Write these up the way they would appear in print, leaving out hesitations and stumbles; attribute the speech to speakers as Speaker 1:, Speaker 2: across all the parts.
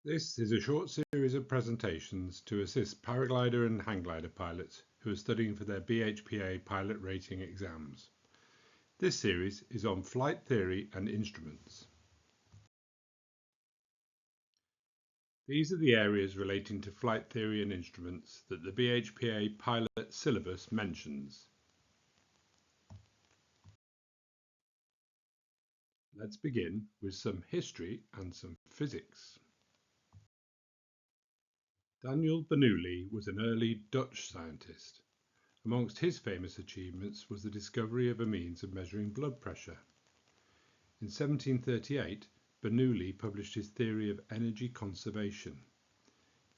Speaker 1: This is a short series of presentations to assist paraglider and hang glider pilots who are studying for their BHPA pilot rating exams. This series is on flight theory and instruments. These are the areas relating to flight theory and instruments that the BHPA pilot syllabus mentions. Let's begin with some history and some physics. Daniel Bernoulli was an early Dutch scientist. Amongst his famous achievements was the discovery of a means of measuring blood pressure. In 1738, Bernoulli published his theory of energy conservation.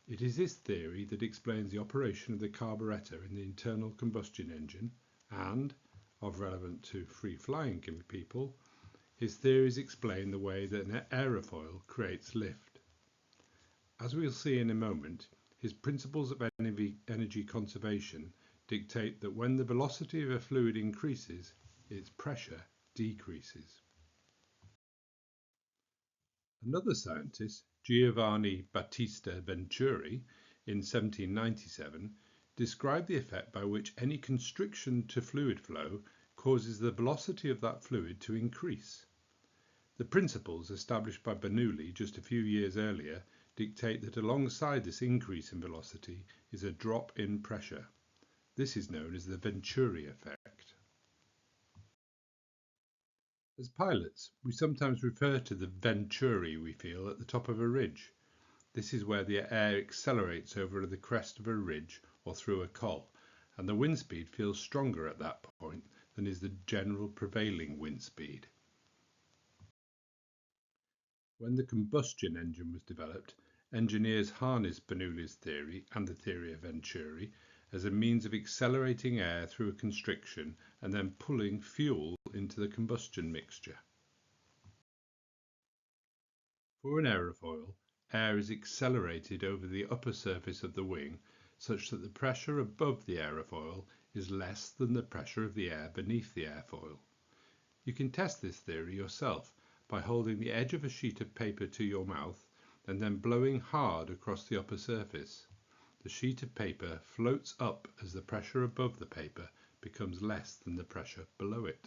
Speaker 1: It is this theory that explains the operation of the carburettor in the internal combustion engine and, of relevance to free-flying people, his theories explain the way that an aerofoil creates lift. As we'll see in a moment, his principles of energy conservation dictate that when the velocity of a fluid increases, its pressure decreases. Another scientist, Giovanni Battista Venturi, in 1797, described the effect by which any constriction to fluid flow causes the velocity of that fluid to increase. The principles established by Bernoulli just a few years earlier dictate that alongside this increase in velocity is a drop in pressure. This is known as the Venturi effect. As pilots, we sometimes refer to the Venturi we feel at the top of a ridge. This is where the air accelerates over the crest of a ridge or through a col, and the wind speed feels stronger at that point than is the general prevailing wind speed. When the combustion engine was developed, engineers harnessed Bernoulli's theory and the theory of Venturi as a means of accelerating air through a constriction and then pulling fuel into the combustion mixture. For an aerofoil, air is accelerated over the upper surface of the wing such that the pressure above the aerofoil is less than the pressure of the air beneath the airfoil. You can test this theory yourself by holding the edge of a sheet of paper to your mouth and then blowing hard across the upper surface. The sheet of paper floats up as the pressure above the paper becomes less than the pressure below it.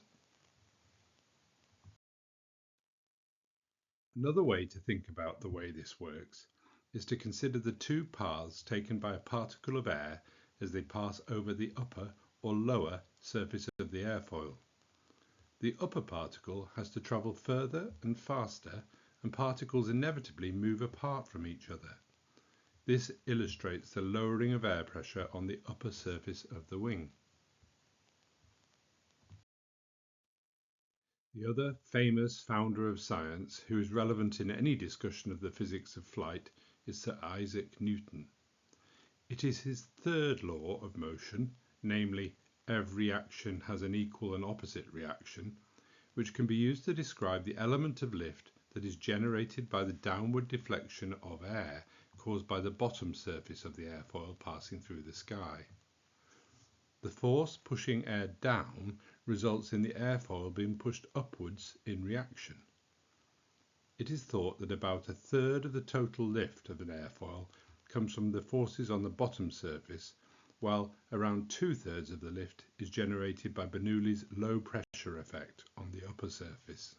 Speaker 1: Another way to think about the way this works is to consider the two paths taken by a particle of air as they pass over the upper or lower surface of the airfoil. The upper particle has to travel further and faster, and particles inevitably move apart from each other. This illustrates the lowering of air pressure on the upper surface of the wing. The other famous founder of science who is relevant in any discussion of the physics of flight is Sir Isaac Newton. It is his third law of motion, namely, every action has an equal and opposite reaction, which can be used to describe the element of lift that is generated by the downward deflection of air caused by the bottom surface of the airfoil passing through the sky. The force pushing air down results in the airfoil being pushed upwards in reaction. It is thought that about a third of the total lift of an airfoil comes from the forces on the bottom surface, while around 2/3 of the lift is generated by Bernoulli's low pressure effect on the upper surface.